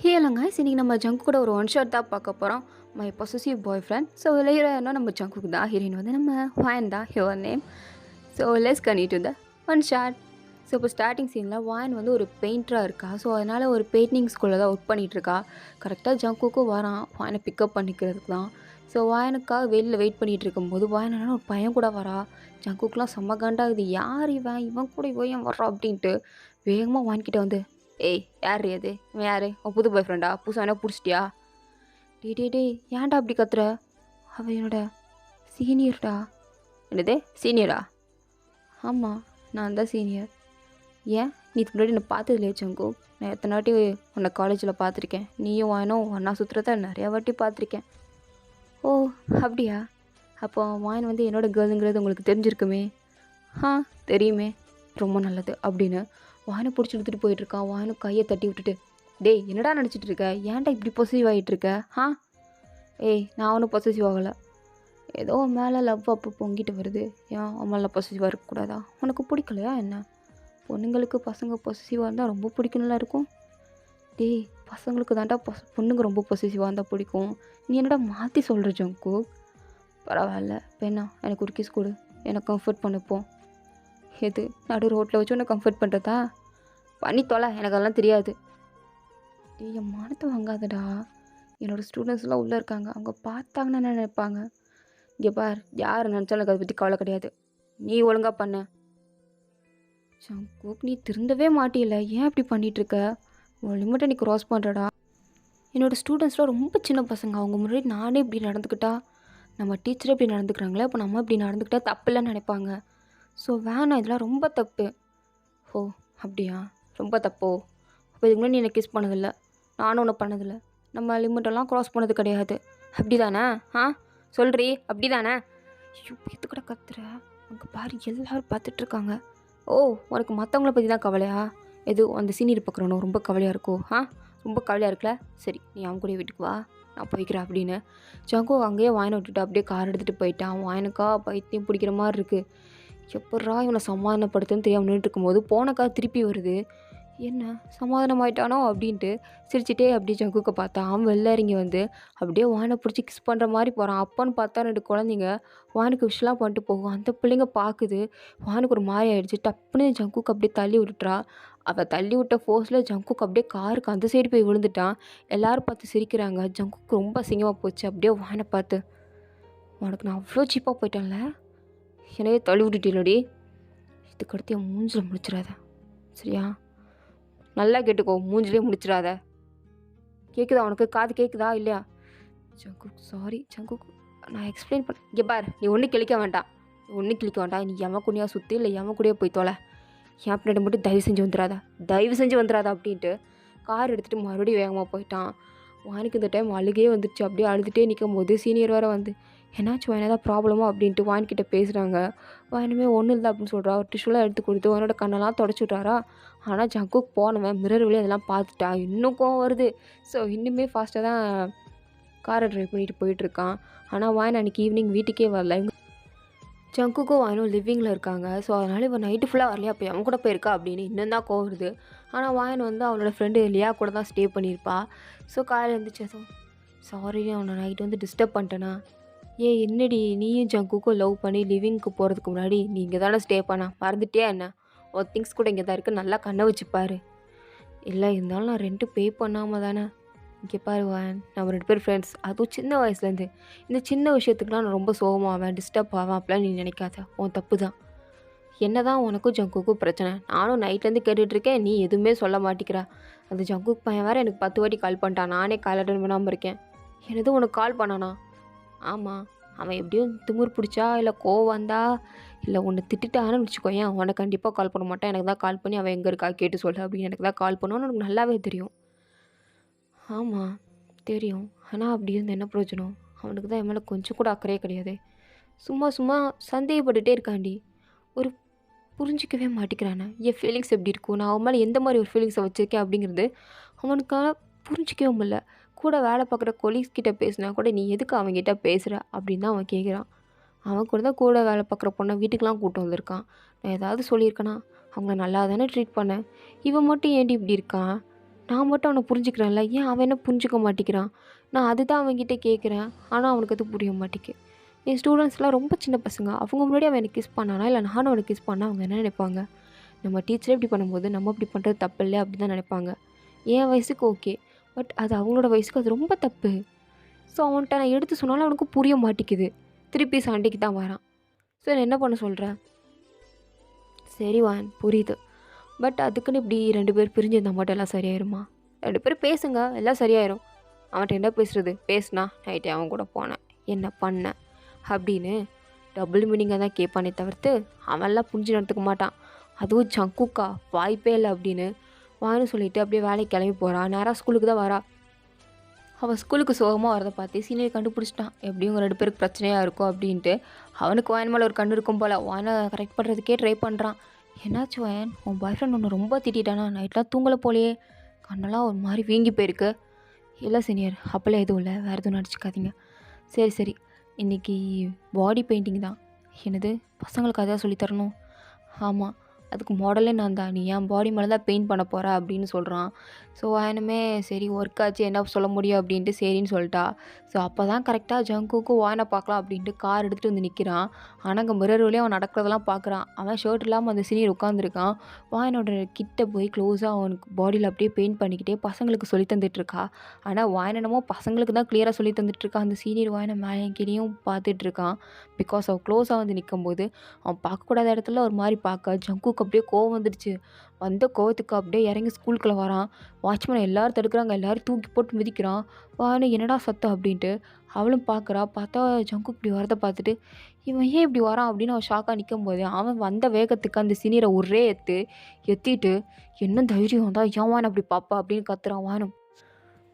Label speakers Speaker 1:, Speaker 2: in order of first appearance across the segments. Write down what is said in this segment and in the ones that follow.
Speaker 1: ஹே இல்லைங்க இன்னைக்கு நம்ம ஜங்க் கூட ஒரு ஒன் ஷாட் தான் பார்க்க போகிறோம். My possessive boyfriend. So ஹீரோனா நம்ம ஜங்குக்கு தான், ஹீரோயின் வந்து நம்ம வாயன் தான் ஹிவர் நேம். ஸோ லெட்ஸ் கனி to the one shot. So இப்போ ஸ்டார்டிங் சீனில் வாயன் வந்து ஒரு பெயிண்டராக இருக்கா. ஸோ அதனால் ஒரு பெயிண்டிங் ஸ்கூலில் தான் ஒர்க் பண்ணிகிட்ருக்கா. கரெக்டாக ஜங்குக்கும் வரான் வாயனை பிக்கப் பண்ணிக்கிறதுக்கு தான். ஸோ வாயனுக்காக வெளியில் வெயிட் பண்ணிகிட்டு இருக்கும்போது வாயனால ஒரு பையன் கூட வரா. ஜங்குக்குலாம் செம்ம காண்டாகுது, யார் இவன் இவன் கூட இவன் ஏன் வர்றான் அப்படின்ட்டு வேகமாக வாங்கிக்கிட்ட வந்து, ஏய் யார் அது, இவன் யார், உன் புது பாய் ஃப்ரெண்டா, புதுசாக என்ன பிடிச்சிட்டியா? டே ஏன்டா அப்படி கத்துற, அவன் என்னோட சீனியர்டா. என்னது சீனியரா? ஆமாம், நான் தான் சீனியர். ஏன் நீ இதுக்கு முன்னாடி என்னை பார்த்தது இல்லையா சங்கு? நான் எத்தனை வாட்டி உன்னை காலேஜில் பார்த்துருக்கேன், நீயும் வாயனும் ஒன்றா சுற்றுறத நிறையா வாட்டி பார்த்துருக்கேன். ஓ அப்படியா, அப்போ வாயன் வந்து என்னோட கேர்ளுங்கிறது உங்களுக்கு தெரிஞ்சிருக்குமே. ஆ தெரியுமே, ரொம்ப நல்லது அப்படின்னு வாயனை பிடிச்சி எடுத்துகிட்டு போயிட்டுருக்கான். வாயனும் கையை தட்டி விட்டுட்டு, டேய் என்னடா நினச்சிட்டு இருக்க, ஏன்டா இப்படி பொசசிவ் ஆகிட்டு இருக்க? ஏய் நான் ஒன்றும் பொசசிவ் ஆகலை, ஏதோ மேலே லவ் அப்போ பொங்கிட்டு வருது, ஏன் அவன் பொசசிவாக இருக்கக்கூடாதா? உனக்கு பிடிக்கலையா என்ன? பொண்ணுங்களுக்கு பசங்க பொசசிவாக இருந்தால் ரொம்ப பிடிக்கணும்ல இருக்கும். டேய் பசங்களுக்கு தான்டா பொண்ணுங்க ரொம்ப பொசசிவாக இருந்தால் பிடிக்கும், நீ என்னடா மாற்றி சொல்கிற ஜங்கு? பரவாயில்ல, இப்போ என்ன, எனக்கு ஒரு கிஸ் கொடு, எனக்கு கம்ஃபர்ட் பண்ணிப்போம். எது, நடு ரோட்டில் வச்சு உன்னை கம்ஃபர்ட் பண்ணுறதா? பண்ணி தொலை, எனக்கு அதெல்லாம் தெரியாது. டேய் என் மானத்தை வாங்காதடா, என்னோடய ஸ்டூடெண்ட்ஸ்லாம் உள்ளே இருக்காங்க, அவங்க பார்த்தாங்கன்னா என்ன நினைப்பாங்க? இங்கே பார், யார் நினச்சாலும் எனக்கு அதை பற்றி கவலை கிடையாது, நீ ஒழுங்காக பண்ண. ஜங்குக் நீ திருந்தவே மாட்டியில்ல, ஏன் இப்படி பண்ணிகிட்ருக்க? உன் லிமிட்டை நீ க்ராஸ் பண்ணுறடா. என்னோடய ஸ்டூடெண்ட்ஸ்லாம் ரொம்ப சின்ன பசங்க, அவங்க முன்னாடி நானே இப்படி நடந்துக்கிட்டா, நம்ம டீச்சரே இப்படி நடந்துக்கிறாங்களே, அப்போ நம்ம இப்படி நடந்துக்கிட்டால் தப்பில்லைன்னு நினைப்பாங்க. ஸோ வேணாம், இதெல்லாம் ரொம்ப தப்பு. ஓ அப்படியா, ரொம்ப தப்போ? அப்போ இதுக்கு முன்னாடி நீ எனக்கு கிஸ் பண்ணதில்லை, நானும் ஒன்றும் பண்ணதில்லை, நம்ம லிமிட்டெல்லாம் க்ராஸ் பண்ணது கிடையாது, அப்படி தானே? சொல்கிறீ அப்படி தானே? ஐயோ எதுக்கட கத்துற, அங்கே பாரு எல்லோரும் பார்த்துட்ருக்காங்க. ஓ உனக்கு மற்றவங்கள பற்றி தான் கவலையா? எது அந்த சீனியர் பார்க்குறனோ ரொம்ப கவலையாக இருக்கோ? ரொம்ப கவலையாக இருக்கல, சரி நீ அவன் கூட வீட்டுக்கு வா, நான் போய்க்கிறேன் அப்படின்னு ஜங்கு அங்கேயே வாயினை விட்டுட்டு அப்படியே கார் எடுத்துகிட்டு போயிட்டான். வாயனுக்கா பைத்தியம் பிடிக்கிற மாதிரி இருக்குது. எப்பட்றா இவனை சமாதானப்படுத்துன்னு தெரியாமல் நின்றுட்டு இருக்கும்போது போனக்கா திருப்பி வருது. என்ன சமாதானம் ஆகிட்டானோ அப்படின்ட்டு சிரிச்சிட்டே அப்படியே ஜங்குக்க பார்த்தா அவன் வெளில இறங்கி வந்து அப்படியே வானை பிடிச்சி கிஸ் பண்ணுற மாதிரி போகிறான். அப்போன்னு பார்த்தா 2 குழந்தைங்க வானுக்கு விஷலாம் பண்ணிட்டு போகும். அந்த பிள்ளைங்க பார்க்குது, வானுக்கு ஒரு மாதிரி ஆகிடுச்சு. டப்புன்னு ஜங்குக்கு அப்படியே தள்ளி விட்டுட்டா. அவள் தள்ளி விட்ட ஃபோர்ஸில் ஜங்குக்கு அப்படியே காருக்கு அந்த சைடு போய் விழுந்துட்டான். எல்லோரும் பார்த்து சிரிக்கிறாங்க. ஜங்குக்கு ரொம்ப அசிங்கமாக போச்சு. அப்படியே வானை பார்த்து, உனக்கு நான் அவ்வளோ சீப்பாக போயிட்டேன்ல, எனவே தள்ளி விட்டுட்டீங்களடி, இதுக்கடுத்து என் மூஞ்சில் முடிச்சிடாத சரியா? நல்லா கேட்டுக்கோ, மூஞ்சிலே முடிச்சிடாத. கேட்குதா உனக்கு, காது கேட்குதா இல்லையா? ஜங்குக் சாரி ஜங்குக், நான் எக்ஸ்பிளைன் பண்ண. இங்கே பார், நீ ஒன்றும் கிளிக்க வேண்டாம், நீ எவன் கூடயா சுற்றி இல்லை எவன் கூடயே போய் தொலை, என் பின்னாடி மட்டும் தயவு செஞ்சு வந்துடாதா அப்படின்ட்டு கார் எடுத்துகிட்டு மறுபடியும் வேகமாக போயிட்டான். வானுக்கு இந்த டைம் அழுகே வந்துடுச்சு. அப்படியே அழுதுகிட்டே நிற்கும் போது சீனியர் வேறு வந்து, என்னாச்சும் வான் ஏதாவது ப்ராப்ளமா அப்படின்ட்டு வான்கிட்ட பேசுகிறாங்க. வானுமே ஒன்றும் இல்லை அப்படின்னு சொல்கிறா. ஒரு டிஷ்யூலாம் எடுத்து கொடுத்து அவனோட கண்ணெல்லாம் தொடச்சி விட்றாரா. ஆனால் ஜங்குக் போனவன் மிரர் வழியாக அதெல்லாம் பார்த்துட்டா. இன்னும் கோவம் வருது. ஸோ இன்னுமே ஃபாஸ்ட்டாக தான் காரை ட்ரைவ் பண்ணிட்டு போயிட்டுருக்கான். ஆனால் வான் அன்றைக்கி ஈவினிங் வீட்டுக்கே வரல. ஜங்குக்கும் வாயனும் லிவிங்கில் இருக்காங்க. ஸோ அதனால் இவன் நைட்டு ஃபுல்லாக வரலையா, அப்போ அவன் கூட போயிருக்கா அப்படின்னு இன்னும் தான் கோவம் வருது. ஆனால் வாயன் வந்து அவனோட ஃப்ரெண்டு லியா கூட தான் ஸ்டே பண்ணியிருப்பா. ஸோ காலையில் எழுந்திரிச்சதும், சாரி அவனை நைட்டு வந்து டிஸ்டர்ப் பண்ணிட்டேனா? என்னடி நீயும் ஜங்குக்கும் லவ் பண்ணி லிவிங்க்கு போகிறதுக்கு முன்னாடி நீ இங்கே தானே ஸ்டே பண்ண, மறந்துட்டியா என்ன? ஒரு திங்ஸ் கூட இங்கே தான் இருக்குது, நல்லா கண்ணை வச்சுப்பாரு. இல்லை இருந்தாலும் நான் ரெண்ட்டு பே பண்ணாமல் தானே. இங்கே பாரு வாயன், நம்ம 2 பேர் ஃப்ரெண்ட்ஸ், அதுவும் சின்ன வயசுலேருந்து. இந்த சின்ன விஷயத்துக்குலாம் நான் ரொம்ப சோகமாவேன், டிஸ்டர்ப் ஆவேன், அப்படிலாம் நீ நினைக்காத, உன் தப்பு தான். என்ன தான் உனக்கும் ஜங்குக்கும் பிரச்சனை? நானும் நைட்லேருந்து கேட்டுட்ருக்கேன், நீ எதுவுமே சொல்ல மாட்டேங்கிறா. அந்த ஜங்குக் பையன் வேறு எனக்கு 10 வாட்டி கால் பண்ணிட்டான், நானே கால் அட்டன் பண்ணாமல் இருக்கேன். என்னது உனக்கு கால் பண்ணானா? ஆமாம், அவன் எப்படியும் திமிர் பிடிச்சா இல்லை கோவம் வந்தா இல்லை உன்னை திட்டான்னு வச்சுக்கோயேன், அவனை கண்டிப்பாக கால் பண்ண மாட்டான். எனக்கு தான் கால் பண்ணி அவன் எங்கே இருக்கா கேட்டு சொல்லு அப்படின்னு எனக்கு தான் கால் பண்ணுவான்னு எனக்கு நல்லாவே தெரியும். ஆமாம் தெரியும், ஆனால் அப்படி இருந்து என்ன பிரயோஜனம்? அவனுக்கு தான் என் மேலே கொஞ்சம் கூட அக்கறையே கிடையாது. சும்மா சும்மா சந்தேகப்பட்டுகிட்டே இருக்காண்டி, ஒரு புரிஞ்சிக்கவே மாட்டேங்கிறானே என் ஃபீலிங்ஸ் எப்படி இருக்கும், நான் அவன் மேலே எந்த மாதிரி ஒரு ஃபீலிங்ஸை வச்சுருக்கேன் அப்படிங்கிறது அவனுக்காக புரிஞ்சிக்கவே முடியல. கூட வேலை பார்க்குற கொலீக்ஸ் கிட்டே பேசினா கூட நீ எதுக்கு அவங்ககிட்ட பேசுகிற அப்படின்னு தான் அவன் கேட்குறான். அவன் கூட தான் கூட வேலை பார்க்குற பொண்ணை வீட்டுக்கெலாம் கூப்பிட்டு வந்திருக்கான். நான் ஏதாவது சொல்லியிருக்கேனா? அவங்கள நல்லா தானே ட்ரீட் பண்ணேன், இவன் மட்டும் ஏன்டி இப்படி இருக்கான்? நான் மட்டும் அவனை புரிஞ்சுக்கிறேன்ல, ஏன் அவன் என்ன புரிஞ்சுக்க மாட்டேங்கிறான்? நான் அதுதான் அவன்கிட்ட கேட்குறேன். ஆனால் அவனுக்கு அது புரிய மாட்டேங்குது. என் ஸ்டூடெண்ட்ஸ்லாம் ரொம்ப சின்ன பசங்க. அவங்க முன்னாடி அவன் எனக்கு கிஸ் பண்ணானா, இல்லை நானும் அவனுக்கு கிஸ் பண்ணா அவங்க என்ன நினைப்பாங்க? நம்ம டீச்சரே இப்படி பண்ணும்போது நம்ம இப்படி பண்ணுறது தப்பு இல்லையா அப்படி தான் நினைப்பாங்க. என் வயசுக்கு ஓகே. பட் அது அவங்களோட வயசுக்கு அது ரொம்ப தப்பு. ஸோ அவன்கிட்ட நான் எடுத்து சொன்னாலும் அவனுக்கு புரிய மாட்டேங்குது. திருப்பி சண்டைக்கு தான் வரான். ஸோ நான் என்ன பண்ண சொல்கிறேன்? சரி வான் புரியுது. பட் அதுக்குன்னு இப்படி 2 பேர் பிரிஞ்சிருந்தா மட்டும் எல்லாம் சரியாயிருமா? 2 பேரும் பேசுங்க, எல்லாம் சரியாயிரும். அவன்கிட்ட என்ன பேசுறது? பேசுனா நைட்டே அவன் கூட போனேன், என்ன பண்ணேன் அப்படின்னு டபுள் மீனிங்காக தான் கேட்பானே தவிர்த்து அவன்லாம் புரிஞ்சு நடந்துக்க மாட்டான். அதுவும் ஜங்குக்கா வாய்ப்பே இல்லை அப்படின்னு வான்னு சொல்லிட்டு அப்படியே வேலைக்கு கிளம்பி போகிறான். நேராக ஸ்கூலுக்கு தான் வரா. அவன் ஸ்கூலுக்கு சோகமாக வரதை பார்த்து சீனியர் கண்டுபிடிச்சிட்டான். எப்படியும் உங்கள் 2 பேருக்கு பிரச்சனையாக இருக்கும் அப்படின்ட்டு. அவனுக்கு வாயன் மேலே ஒரு கண்ணு இருக்கும் போல். வாயனை கரெக்ட் பண்ணுறதுக்கே ட்ரை பண்ணுறான். என்னாச்சு வாயன், உன் பாய் ஃப்ரெண்ட் ஒன்று ரொம்ப திட்டானா? நைட்லாம் தூங்கலை போலையே, கண்ணெல்லாம் ஒரு மாதிரி வீங்கி போயிருக்கு. இல்லை சீனியர், அப்போல்லாம் எதுவும் இல்லை, வேறு எதுவும் நடிச்சிக்காதீங்க. சரி சரி, இன்றைக்கி பாடி பெயிண்டிங் தான். என்னது, பசங்களுக்கு அதான் சொல்லித்தரணும்? ஆமாம், அதுக்கு மாடலே நான் தான். நீ என் பாடி மேலே தான் பெயிண்ட் பண்ண போகிற அப்படின்னு சொல்கிறான். ஸோ வாயனுமே சரி ஒர்க் ஆச்சு, என்ன சொல்ல முடியும் அப்படின்ட்டு சரின்னு சொல்லிட்டா. ஸோ அப்போ தான் கரெக்டாக ஜங்குக்கும் வாயனை பார்க்கலாம் அப்படின்ட்டு கார் எடுத்துகிட்டு வந்து நிற்கிறான். ஆனால் அங்கே மிரர் வழியாக அவன் நடக்கிறதெல்லாம் பார்க்குறான். அவன் ஷர்ட் இல்லாமல் அந்த சீனியர் உட்காந்துருக்கான். வாயனோட கிட்ட போய் க்ளோஸாக அவனுக்கு பாடியில் அப்படியே பெயிண்ட் பண்ணிக்கிட்டே பசங்களுக்கு சொல்லி தந்துட்டுருக்கா. ஆனால் வாயனமோ பசங்களுக்கு தான் கிளியராக சொல்லி தந்துட்டுருக்கான். அந்த சீனியர் வாயனை மேலே கீழேயும் பார்த்துட்ருக்கான். பிகாஸ் அவன் க்ளோஸாக வந்து நிற்கும்போது அவன் பார்க்கக்கூடாத இடத்துல ஒரு மாதிரி பார்க்க ஜங்குக்கு அப்படியே கோவம் வந்துடுச்சு. வந்த கோவத்துக்கு அப்படியே இறங்கி ஸ்கூலுக்குள்ளே வரான். வாட்ச்மேன் எல்லோரும் தடுக்கிறாங்க, எல்லோரும் தூக்கி போட்டு மிதிக்கிறான். வான்னு என்னடா சத்தம் அப்படின்ட்டு அவளும் பார்க்குறா. பார்த்தா ஜங்கு இப்படி வரதை பார்த்துட்டு இவன் ஏன் இப்படி வரான் அப்படின்னு அவன் ஷாக்காக நிற்கும் போது அவன் வந்த வேகத்துக்கு அந்த சீனியரை ஒரே எத்திட்டு என்ன தைரியம் தான் ஏன் வான் அப்படி பாப்பா அப்படின்னு கத்துறான். வானும்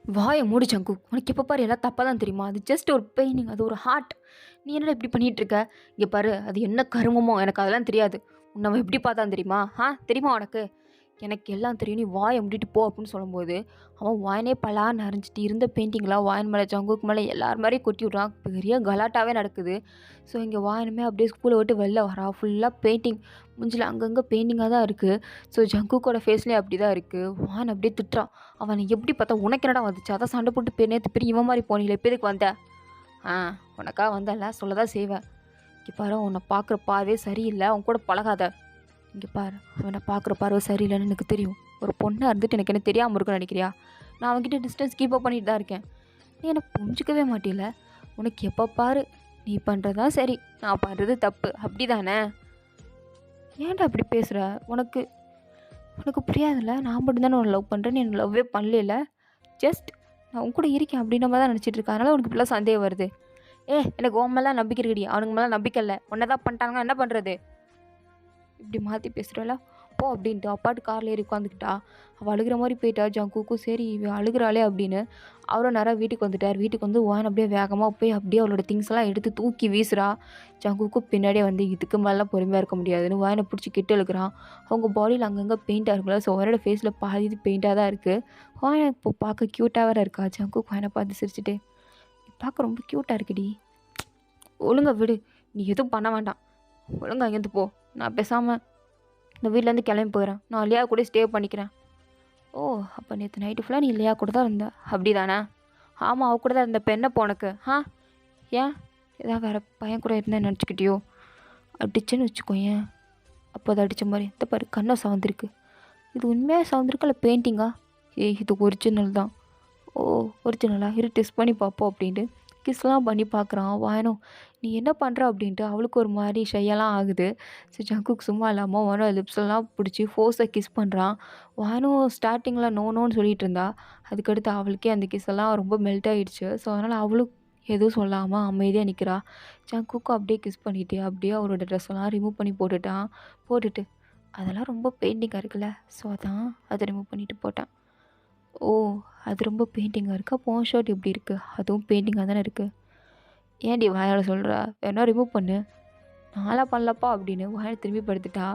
Speaker 1: வாயை மூடி ஜங்கு, உனக்கு எப்போ பாரு எல்லாம் தப்பாக தான் தெரியுமா? அது ஜஸ்ட் ஒரு பெயிண்டிங், அது ஒரு ஹார்ட். நீ என்னடா இப்படி பண்ணிகிட்ருக்க? இங்கே பாரு, அது என்ன கருமமோ எனக்கு அதெல்லாம் தெரியாது. உன்னை அவன் எப்படி பார்த்தான் தெரியுமா? தெரியுமா உனக்கு? எனக்கு எல்லாம் தெரியும், நீ வாயை மூடிட்டு போ அப்படின்னு சொல்லும்போது அவன் வாயனே பலான்னு அரைஞ்சிட்டு இருந்த பெயிண்டிங்லாம் வாயன் மேலே ஜங்குக்கு மேலே எல்லார் மாதிரியும் கொட்டி விட்றான். பெரிய கலாட்டாவே நடக்குது. ஸோ இங்கே வாயனுமே அப்படியே ஸ்கூலை விட்டு வெளில வரா. ஃபுல்லாக பெயிண்டிங், மூஞ்சில் அங்கங்கே பெயிண்டிங்காக தான் இருக்குது. ஸோ ஜங்குக்கோட ஃபேஸ்லேயே அப்படி தான் இருக்குது. வான் அப்படியே திட்டுறான். அவனை எப்படி பார்த்தா உனக்கு என்னடா வந்துச்சு? அதான் சண்டை போட்டு நேற்று பெரிய இவன் மாதிரி போனீங்களே, இப்போ எதுக்கு வந்த? உனக்காக வந்தல, சொல்ல தான் செய்வேன். இங்கே பாரு, உன்னை பார்க்குற பார்வையே சரியில்லை, அவன் கூட பழகாத. இங்கே பாரு, அவனை பார்க்குற பார்வை சரியில்லைன்னு எனக்கு தெரியும். ஒரு பொண்ணாக இருந்துட்டு எனக்கு என்ன தெரியாமல் இருக்குன்னு நினைக்கிறியா? நான் அவன்கிட்ட டிஸ்டன்ஸ் கீப் அப் பண்ணிட்டு தான் இருக்கேன். நீ என்னை புரிஞ்சிக்கவே மாட்டில்ல. உனக்கு எப்போ பாரு நீ பண்ணுறதா சரி, நான் பண்ணுறது தப்பு, அப்படி தானே? ஏன்டா அப்படி பேசுகிற? உனக்கு உனக்கு புரியாதுல்ல. நான் மட்டும் தானே உன்னை லவ் பண்ணுறேன்னு என்ன லவ்வே பண்ணல. ஜஸ்ட் நான் உன் கூட இருக்கேன் அப்படின்ற மாதிரி தான் நினச்சிட்டு இருக்கேன். அதனால் உனக்கு இப்படிலாம் சந்தேகம் வருது. எனக்கு உன் மேலே நம்பிக்கை இருக்குடி, அவனுக்கு மேலே நம்பிக்கை இல்லை. உன்னை தான் பண்ணிட்டாங்க, என்ன பண்ணுறது? இப்படி மாற்றி பேசுகிறல போ அப்படின்ட்டு அப்பாட்டு காரில் ஏறி உட்காந்துக்கிட்டா. அவள் அழுகிற மாதிரி போயிட்டா. ஜங்குக்கும் சரி இவ அழுகிறாளே அப்படின்னு அவரும் நேராக வீட்டுக்கு வந்துட்டார். வீட்டுக்கு வந்து வான் அப்படியே வேகமாக போய் அப்படியே அவளோட திங்ஸ் எல்லாம் எடுத்து தூக்கி வீசுறா. ஜங்குக்கும் பின்னாடியே வந்து இதுக்கு மேலாம் பொறுமையாக இருக்க முடியாதுன்னு வாயனை பிடிச்சி கெட்டு இழுக்கிறான். அவங்க பாடியில் அங்கங்கே பெயிண்டாக இருக்குல்ல. ஸோ அவனோட ஃபேஸில் பாதி இது பெயிண்டாக தான் இருக்குது. வாயனை இப்போ பார்க்க க்யூட்டாக வேறு இருக்கா. ஜங்குக்கு வாயனை பார்த்து சிரிச்சுட்டு பார்க்க ரொம்ப க்யூட்டாக இருக்குடி, ஒழுங்கா விடு, நீ எதுவும் பண்ண வேண்டாம், ஒழுங்கா அங்கேருந்து போ, நான் பேசாமல் இந்த வீட்டிலேருந்து கிளம்பி போயிடுறேன், நான் லியா கூட ஸ்டே பண்ணிக்கிறேன். ஓ, அப்போ நேற்று நைட்டு ஃபுல்லாக நீ லியா கூட தான் இருந்த அப்படி தானே? ஆமாம், அவள் கூட தான் இருந்த. இப்போ என்னப்போ உனக்கு? ஏன் ஏதாவது வேறு பையன் கூட இருந்தேன் நினச்சிக்கிட்டியோ? அடிச்சேன்னு வச்சுக்கோ. ஏன் அப்போ அதை அடித்த மாதிரி இந்த பாரு கண்ணை சவந்திருக்கு. இது உண்மையாக சவந்திருக்கா இல்லை பெயிண்டிங்கா? இது ஒரிஜினல் தான். ஓ, ஒரிஜினலா? இரு டெஸ்ட் பண்ணி பார்ப்போம் அப்படின்ட்டு கிஸ்லாம் பண்ணி பார்க்குறான். வாயனும் நீ என்ன பண்ணுற அப்படின்ட்டு அவளுக்கு ஒரு மாதிரி ஷையெல்லாம் ஆகுது. ஸோ ஜங்குக்கு சும்மா இல்லாமல் வானோட லிப்ஸெல்லாம் பிடிச்சி ஃபோர்ஸை கிஸ் பண்ணுறான். வானும் ஸ்டார்டிங்கில் நோன்னு சொல்லிகிட்டு இருந்தா. அதுக்கடுத்து அவளுக்கே அந்த கிஸ் எல்லாம் ரொம்ப மெல்ட் ஆகிடுச்சு. ஸோ அதனால் அவளும் எதுவும் சொல்லாமல் அமைதியாக நிற்கிறா. ஜங்குக்கும் அப்படியே கிஸ் பண்ணிவிட்டு அப்படியே அவரோட ட்ரெஸ்ஸெல்லாம் ரிமூவ் பண்ணி போட்டுட்டு அதெல்லாம் ரொம்ப பெயிண்டிங்காக இருக்குல்ல, ஸோ அதான் அதை ரிமூவ் பண்ணிவிட்டு போட்டேன். ஓ, அது ரொம்ப பெயிண்டிங்காக இருக்குது. அப்போ உன் ஷர்ட் எப்படி இருக்குது? அதுவும் பெயிண்டிங்காக தானே இருக்குது. ஏன்டி வாயால் சொல்கிற? வேணா ரிமூவ் பண்ணு. நான்லாம் பண்ணலப்பா அப்படின்னு வாயை திரும்பி படுத்துட்டா.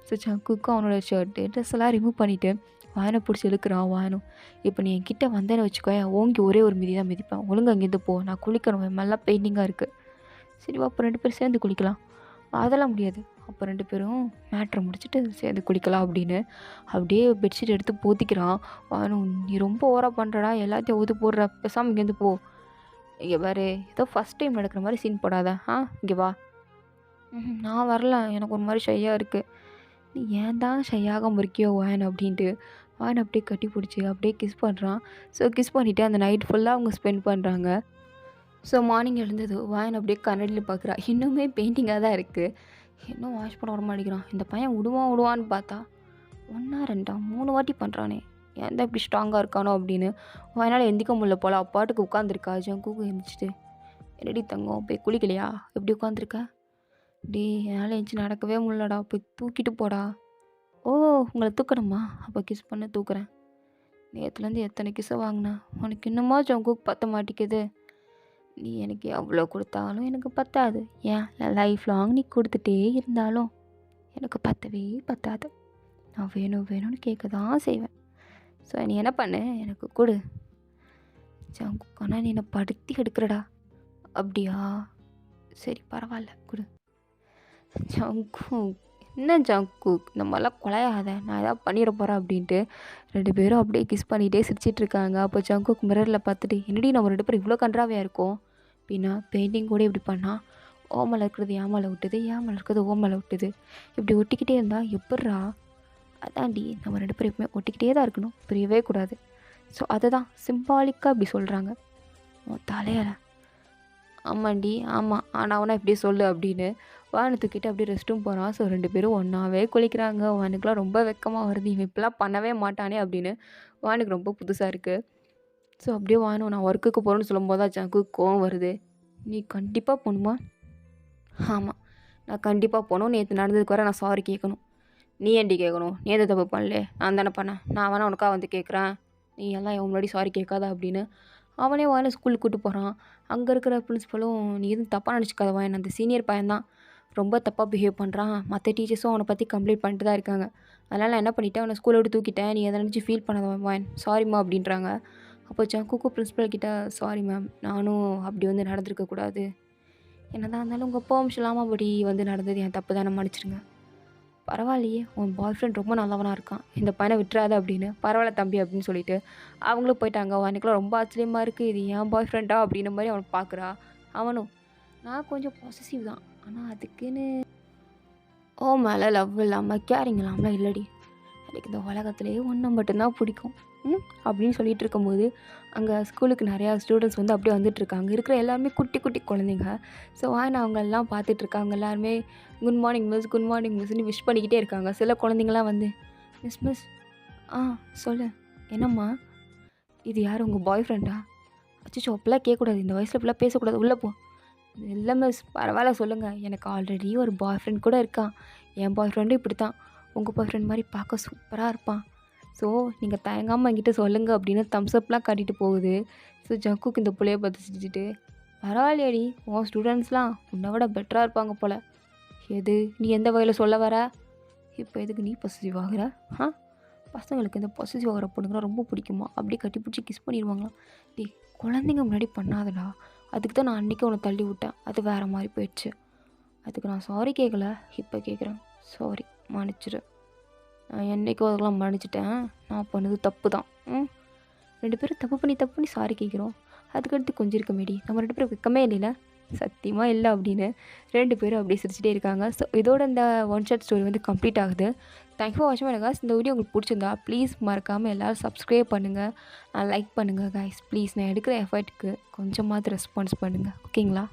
Speaker 1: ஸோ ஜங்குக்கும் அவனோட ஷர்ட்டு ட்ரெஸ் எல்லாம் ரிமூவ் பண்ணிவிட்டு வாயனை பிடிச்சி இழுக்கிறான். வாயனும் இப்போ நீ என்கிட்ட வந்தேன்னு வச்சுக்கோ, ஓங்கி ஒரே ஒரு மிதி தான் மிதிப்பேன். ஒழுங்கு அங்கேருந்து போ, நான் குளிக்கணும், என் மேலாம் பெயிண்டிங்காக இருக்குது. சரி அப்போ 2 பேரும் சேர்ந்து குளிக்கலாம். அதெல்லாம் முடியாது. அப்போ 2 பேரும் மேட்ரை முடிச்சுட்டு சேர்ந்து குளிக்கலாம் அப்படின்னு அப்படியே பெட்ஷீட் எடுத்து போத்திக்கிறான். வானு, நீ ரொம்ப ஓவரா பண்ணுறடா, எல்லாத்தையும் ஊது போடுற, பேசாமல் இங்கேருந்து போ. இங்கே பாரு, ஏதோ ஃபஸ்ட் டைம் நடக்கிற மாதிரி சீன் போடாத. இங்கே வா. நான் வரல, எனக்கு ஒரு மாதிரி ஷையாக இருக்குது. நீ ஏன் தான் ஷையாகாமல் இருக்கியோ வான் அப்படின்ட்டு வான் அப்படியே கட்டி பிடிச்சி அப்படியே கிஸ் பண்ணுறான். ஸோ கிஸ் பண்ணிவிட்டு அந்த நைட் ஃபுல்லாக அவங்க ஸ்பெண்ட் பண்ணுறாங்க. ஸோ மார்னிங் எழுந்தது வான் அப்படியே கண்ணாடியில் பார்க்குறா. இன்னுமே பெயிண்டிங்காக தான் இருக்குது. இன்னும் வாஷ் பண்ண வர மாட்டேங்கிறான். இந்த பையன் விடுவான்னு பார்த்தா 1 2 3 வாட்டி பண்ணுறானே, ஏன் தான் இப்படி ஸ்ட்ராங்காக இருக்கானோ அப்படின்னு வாயனால் எந்திக்க முடியல போல். அப்பாட்டுக்கு உட்காந்துருக்கா. ஜங்குக்கு எழுந்திரிச்சிட்டு, என்னடி தங்கம் போய் குளிக்கலையா, எப்படி உட்காந்துருக்க? என்னால் எழுந்துச்சி நடக்கவே முடியலடா, போய் தூக்கிட்டு போடா. ஓ, உங்களை தூக்கணுமா? அப்போ கிஸ் பண்ண தூக்குறேன். நேற்றுலேருந்து எத்தனை கிஸ்ஸை வாங்கினேன், உனக்கு இன்னுமா ஜங்குக்கு பற்ற மாட்டேங்குது? நீ எனக்கு எவ்வளோ கொடுத்தாலும் எனக்கு பத்தாது. ஏன் லைஃப் லாங் நீ கொடுத்துட்டே இருந்தாலும் எனக்கு பத்தவே பத்தாது. நான் வேணும்னு கேட்க தான் செய்வேன். ஸோ நீ என்ன பண்ணு, எனக்கு கொடு. ஜங்குக்கானா நீ என்னை படுத்தி எடுக்கிறடா. அப்படியா, சரி பரவாயில்ல கொடு. ஜங்கு, என்ன ஜங்கு இந்த மாதிரிலாம் குலையாத, நான் எதாவது பண்ணிட போகிறேன் அப்படின்ட்டு 2 பேரும் அப்படியே கிஸ் பண்ணிகிட்டே சிரிச்சிட்ருக்காங்க. அப்போ ஜங்குக்கு மிரரில் பார்த்துட்டு, என்னடி நம்ம 2 பேரும் இவ்வளோ கன்றாவையாக இருக்கோம் அப்படின்னா, பெயிண்டிங் கூட இப்படி பண்ணால் ஓமலை இருக்கிறது ஏமலை விட்டுது, ஏமலை இருக்கிறது ஓமலை விட்டுது, இப்படி ஒட்டிக்கிட்டே இருந்தால் எப்பட்றா? அதான்டி, நம்ம 2 பேரும் எப்பவுமே ஒட்டிக்கிட்டே தான் இருக்கணும், பிரியவே கூடாது. ஸோ அதை தான் சிம்பாலிக்காக இப்படி சொல்கிறாங்க. உன் தலையால. ஆமாண்டி, ஆமாம், ஆனால் இப்படியே சொல்லு அப்படின்னு வானு தூக்கிட்டு அப்படியே ரெஸ்ட் ரூம் போகிறான். ஸோ 2 பேரும் ஒன்றாவே குளிக்கிறாங்க. வானுக்குலாம் ரொம்ப வெக்கமாக வருது, இவன் இப்படிலாம் பண்ணவே மாட்டானே அப்படின்னு வானுக்கு ரொம்ப புதுசாக இருக்குது. ஸோ அப்படியே வானு, நான் ஒர்க்குக்கு போகிறேன்னு சொல்லும்போது தான் ஜங்குக்கு கோவம் வருது. நீ கண்டிப்பாக போகணுமா? ஆமாம், நான் கண்டிப்பாக போகணும். நேற்று நடந்ததுக்கு வர நான் சாரி கேட்கணும். நீ ஏன்டி கேட்கணும்? நீ எந்த தப்பு பண்ணல, நான் தானே பண்ணேன். நான் வேணா உனக்காக வந்து கேட்குறேன், நீ எல்லாம் என் முன்னாடி சாரி கேட்காத அப்படின்னு அவனே வாயில ஸ்கூலுக்கு கூப்பிட்டு போகிறான். அங்கே இருக்கிற பிரின்ஸிபலும், நீ எதுவும் தப்பாக நினச்சிக்காத வாயன், அந்த சீனியர் பையன்தான் ரொம்ப தப்பாக பிஹேவ் பண்ணுறான், மற்ற டீச்சர்ஸும் அவனை பற்றி கம்ப்ளைண்ட் பண்ணிட்டு தான் இருக்காங்க, அதனால் நான் என்ன பண்ணிட்டேன், அவனை ஸ்கூலை விட்டு தூக்கிட்டேன், நீ எதை நினச்சி ஃபீல் பண்ணாத வாயன், சாரிம்மா அப்படின்றாங்க. அப்போ ஜங்குக்கு பிரின்ஸிபல் கிட்ட, சாரி மேம், நானும் அப்படி வந்து நடந்திருக்கக்கூடாது, என்ன தான் இருந்தாலும் உங்கள் அப்பா வம்சம் இல்லாமல் அப்படி வந்து நடந்தது என் தப்பு தானே, மன்னிச்சிருங்க. பரவாயில்லையே, உன் பாய் ஃப்ரெண்ட் ரொம்ப நல்லவனாக இருக்கான், இந்த பையனை விட்டுறாத அப்படின்னு. பரவாயில்ல தம்பி அப்படின்னு சொல்லிட்டு அவங்களும் போயிட்டாங்க. அவனுக்குலாம் ரொம்ப ஆச்சரியமாக இருக்குது, இது என் பாய் ஃப்ரெண்டா அப்படின்ற மாதிரி அவனை பார்க்குறா. அவனும், நான் கொஞ்சம் பாசிட்டிவ் தான், ஆனால் அதுக்குன்னு ஓ மேலே லவ் இல்லாமல் கேரிங் இல்லாமல் இல்லடி, எனக்கு இந்த உலகத்துலேயே ஒன்றை மட்டும்தான் பிடிக்கும் அப்படின்னு சொல்லிட்டு இருக்கும்போது அங்கே ஸ்கூலுக்கு நிறையா ஸ்டூடெண்ட்ஸ் வந்து அப்படியே வந்துட்டுருக்காங்க. இருக்கிற எல்லாருமே குட்டி குட்டி குழந்தைங்க. ஸோ வாய்னா அவங்களெல்லாம் பார்த்துட்ருக்காங்க. எல்லாருமே good morning miss, good morning மிஸ்ன்னு விஷ் பண்ணிக்கிட்டே இருக்காங்க. சில குழந்தைங்களாம் வந்து, மிஸ் மிஸ், சொல்லு, என்னம்மா, இது யார் உங்கள் பாய் ஃப்ரெண்டா? அச்சோ அப்பெல்லாம் கேட்கக்கூடாது, இந்த வயசில் இப்பெல்லாம் பேசக்கூடாது, உள்ளே போ. இல்லை மிஸ், பரவாயில்ல சொல்லுங்கள், எனக்கு ஆல்ரெடி ஒரு பாய் ஃப்ரெண்ட் கூட இருக்கான், என் பாய் ஃப்ரெண்டும் இப்படி தான், உங்கள் பாய் ஃப்ரெண்ட் மாதிரி பார்க்க சூப்பராக இருப்பான், ஸோ நீங்கள் தயங்காமல் என்கிட்ட சொல்லுங்கள் அப்படின்னு தம்ஸ்அப்லாம் காட்டிட்டு போகுது. ஸோ ஜங்குக்கு இந்த பிள்ளைய பார்த்து சிரிச்சிட்டு, பரவாயில்லையடி, உன் ஸ்டூடெண்ட்ஸ்லாம் உன்னை விட பெட்டராக இருப்பாங்க போல். எது, நீ எந்த வகையில் சொல்ல வர? இப்போ எதுக்கு நீ பொசிட்டிவ் ஆகுற? பசங்களுக்கு இந்த பொசிட்டிவ் ஆகிற பொண்ணுங்களாம் ரொம்ப பிடிக்குமா, அப்படியே கட்டி பிடிச்சி கிஸ் பண்ணிடுவாங்களாம். குழந்தைங்க முன்னாடி பண்ணாதடா, அதுக்கு தான் நான் அன்றைக்கி உன்னை தள்ளி விட்டேன், அது வேறு மாதிரி போயிடுச்சு, அதுக்கு நான் சாரி கேட்கல, இப்போ கேட்குறேன், சாரி மன்னிச்சிடு. நான் என்றைக்கோ அதெல்லாம் மன்னிச்சிட்டேன், நான் பண்ணது தப்பு தான். 2 பேரும் தப்பு பண்ணி சாரி கேட்குறோம், அதுக்கடுத்து கொஞ்சம் இருக்க மேடி, நம்ம 2 பேரும் வெக்கமே இல்லைல்ல, சத்தியமாக இல்லை அப்படின்னு 2 பேரும் அப்படியே சிரிச்சிட்டே இருக்காங்க. ஸோ இதோட இந்த ஒன் ஷாட் ஸ்டோரி வந்து கம்ப்ளீட் ஆகுது. தேங்க்யூ ஃபார் வாட்சிங் கைஸ். இந்த வீடியோ உங்களுக்கு பிடிச்சிருந்தா ப்ளீஸ் மறக்காமல் எல்லோரும் சப்ஸ்கிரைப் பண்ணுங்கள், லைக் பண்ணுங்கள் கைஸ் ப்ளீஸ். நான் எடுக்கிற எஃபர்ட்டுக்கு கொஞ்சமாவது ரெஸ்பான்ஸ் பண்ணுங்கள், ஓகேங்களா?